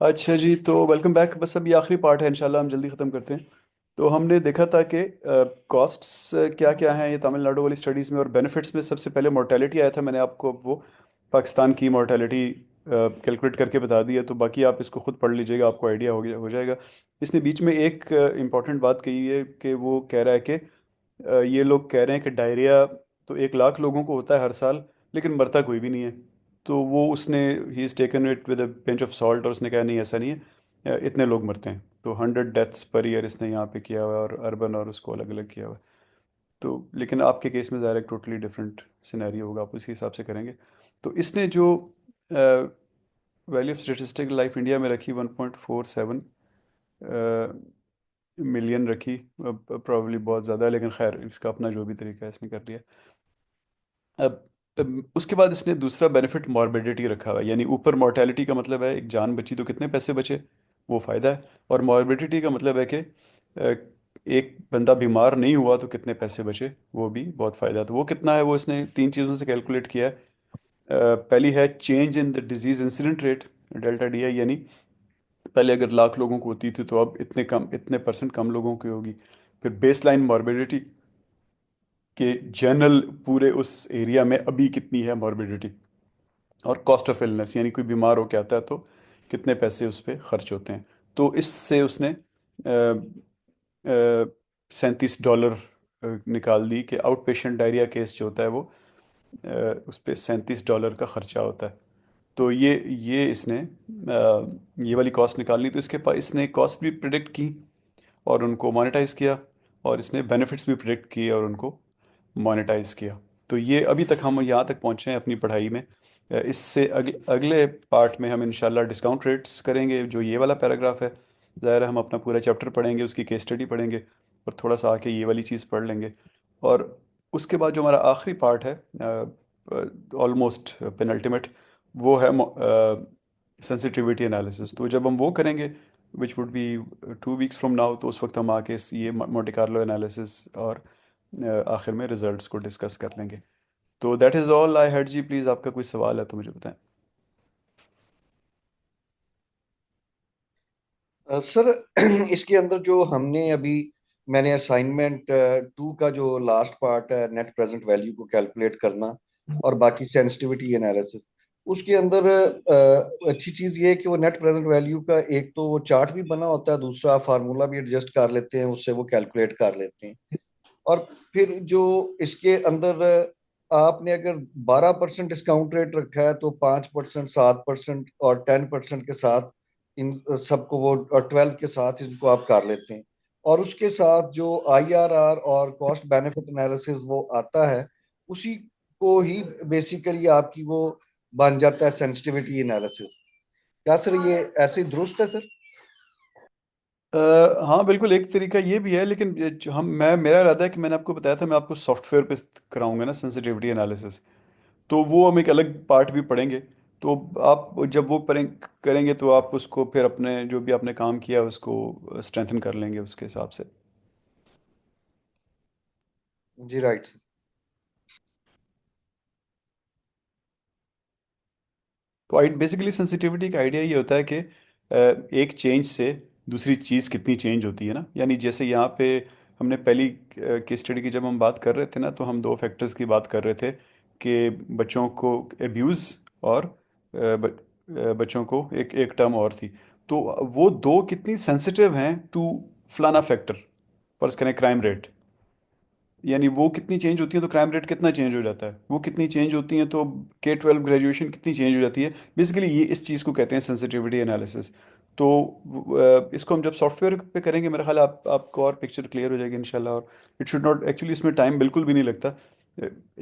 अच्छा जी, तो welcome back. बस अब ये आखिरी पार्ट है, इंशाल्लाह हम जल्दी ख़त्म करते हैं। तो हमने देखा था कि कॉस्ट्स क्या क्या हैं ये तमिलनाडु वाली स्टडीज़ में, और बेनिफिट्स में सबसे पहले मोर्टेलिटी आया था। मैंने आपको अब वो पाकिस्तान की मोर्टेलिटी कैलकुलेट करके बता दी है, तो बाकी आप इसको खुद पढ़ लीजिएगा, आपको आइडिया हो जाएगा। इसने बीच में एक इम्पॉर्टेंट बात कही है कि वो कह रहा है कि ये लोग कह रहे हैं कि डायरिया तो 1 लाख लोगों को होता है हर साल, लेकिन मरता कोई भी नहीं है। तो वो उसने he is taken it with a pinch of salt, और उसने कहा नहीं ऐसा नहीं है, इतने लोग मरते हैं। तो 100 डेथ्स पर ईयर इसने यहाँ पे किया हुआ है, और अर्बन और उसको अलग अलग किया हुआ है। तो लेकिन आपके केस में ज़ाहिर है टोटली डिफरेंट सिनेरियो होगा, आप उसी हिसाब से करेंगे। तो इसने जो value of statistical life India में रखी 1.47 मिलियन रखी। प्रॉब्ली बहुत ज़्यादा है, लेकिन खैर इसका अपना जो भी तरीका है इसने कर लिया। उसके बाद इसने दूसरा बेनिफिट मॉर्बिडिटी रखा हुआ है, यानी ऊपर मॉर्टेलिटी का मतलब है एक जान बची तो कितने पैसे बचे, वो फ़ायदा है। और मॉर्बिडिटी का मतलब है कि एक बंदा बीमार नहीं हुआ तो कितने पैसे बचे, वो भी बहुत फ़ायदा है। तो वो कितना है, वो इसने 3 चीज़ों से कैलकुलेट किया है। पहली है change in the disease incident rate, delta D I, यानी पहले अगर 1 लाख लोगों को होती थी तो अब इतने परसेंट कम लोगों की होगी। फिर बेस लाइन मॉर्बिडिटी के जनरल पूरे उस एरिया में अभी कितनी है मॉर्बिडिटी। और कॉस्ट ऑफ इलनेस, यानी कोई बीमार हो के आता है तो कितने पैसे उस पर खर्च होते हैं। तो इससे उसने 37 डॉलर निकाल दी कि आउट पेशेंट डायरिया केस जो होता है वो उस पर 37 डॉलर का खर्चा होता है। तो ये इसने ये वाली कॉस्ट निकाल ली। तो इसके पास इसने कॉस्ट भी प्रिडिक्ट की और उनको मोनेटाइज किया, और इसने बेनिफिट्स भी प्रिडिक्ट किए और उनको मोनेटाइज किया। तो ये अभी तक हम यहाँ तक पहुँचे हैं अपनी पढ़ाई में। इससे अगले पार्ट में हम इंशाल्लाह डिस्काउंट रेट्स करेंगे, जो ये वाला पैराग्राफ है। ज़ाहिर है हम अपना पूरा चैप्टर पढ़ेंगे, उसकी केस स्टडी पढ़ेंगे, और थोड़ा सा आके ये वाली चीज़ पढ़ लेंगे। और उसके बाद जो हमारा आखिरी पार्ट है, ऑलमोस्ट पेनल्टिमेट, वो है सेंसिटिविटी एनालिसिस। तो जब हम वो करेंगे, which would be 2 weeks from now, तो उस वक्त हम आके ये मोंटे कार्लो एनालिसिस और आखिर में रिजल्ट्स को डिस्कस कर लेंगे। तो that is all I had जी। प्लीज़ आपका कोई सवाल है तो मुझे बताएं। सर इसके अंदर जो हमने अभी मैंने असाइनमेंट 2 का जो लास्ट पार्ट है, नेट प्रेजेंट वैल्यू को कैलकुलेट करना और बाकी सेंसिटिविटी एनालिसिस, उसके अंदर अच्छी चीज ये है कि वो नेट प्रेजेंट वैल्यू का एक तो वो चार्ट भी बना होता है, दूसरा फार्मूला भी एडजस्ट कर लेते हैं, उससे वो कैलकुलेट कर लेते हैं। और फिर जो इसके अंदर आपने अगर 12% डिस्काउंट रेट रखा है तो 5%, 7% और 10% के साथ इन सबको वो, और 12 के साथ इनको आप कर लेते हैं। और उसके साथ जो आईआरआर और कॉस्ट बेनिफिट एनालिसिस वो आता है, उसी को ही बेसिकली आपकी वो बन जाता है सेंसिटिविटी एनालिसिस। क्या सर ये ऐसे ही दुरुस्त है सर? हाँ बिल्कुल, एक तरीका ये भी है, लेकिन ये हम मैं मेरा इरादा है कि मैंने आपको बताया था मैं आपको सॉफ्टवेयर पे कराऊंगा ना सेंसिटिविटी एनालिसिस। तो वो हम एक अलग पार्ट भी पढ़ेंगे। तो आप जब वो करेंगे तो आप उसको फिर अपने जो भी आपने काम किया उसको स्ट्रेंथन कर लेंगे उसके हिसाब से। जी राइट सर। तो बेसिकली सेंसिटिविटी का आइडिया ये होता है कि एक चेंज से दूसरी चीज़ कितनी चेंज होती है ना। यानी जैसे यहाँ पे हमने पहली केस स्टडी की जब हम बात कर रहे थे ना, तो हम 2 फैक्टर्स की बात कर रहे थे कि बच्चों को एब्यूज़, और बच्चों को एक एक टर्म और थी। तो वो दो कितनी सेंसिटिव हैं टू फलाना फैक्टर, फर्ज करें क्राइम रेट, यानी वो कितनी चेंज होती है तो क्राइम रेट कितना चेंज हो जाता है, वो कितनी चेंज होती हैं तो K-12 ग्रेजुएशन कितनी चेंज हो जाती है। बेसिकली ये इस चीज़ को कहते हैं सेंसिटिविटी एनालिसिस। तो इसको हम जब सॉफ्टवेयर पे करेंगे, मेरा ख्याल है आपको और पिक्चर क्लियर हो जाएगी इंशाल्लाह। और इट शुड नॉट एक्चुअली, इसमें टाइम बिल्कुल भी नहीं लगता।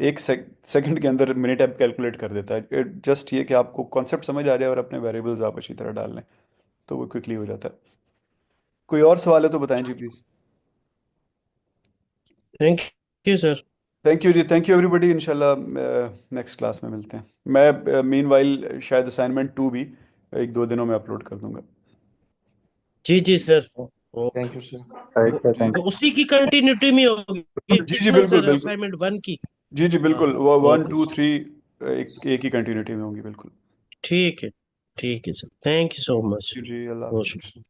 एक सेकंड के अंदर मिनट ऐप कैलकुलेट कर देता है। जस्ट ये कि आपको कॉन्सेप्ट समझ आ जाए और अपने वेरिएबल्स आप अच्छी तरह डाल लें, तो वो क्विकली हो जाता है। कोई और सवाल है तो बताएं जी please. Thank you sir. Thank you जी, थैंक यू एवरीबॉडी। इंशाल्लाह नेक्स्ट क्लास में मिलते हैं। मैं मीनवाइल शायद असाइनमेंट 2 भी 1-2 दिनों में अपलोड कर दूंगा। जी जी sir. Thank okay. You sir. Right वो, सर, थैंक वो उसी की कंटिन्यूटी में होगी जी जी, ना बिल्कुल सर, बिल्कुल। असाइनमेंट 1 की? जी जी हाँ। बिल्कुल, वो one okay two sir. Three एक ही कंटिन्यूटी में होंगी बिल्कुल। ठीक है। ठीक है sir, thank you so much. जी, अल्लाह बहुत हाफिज़। शुक्रिया।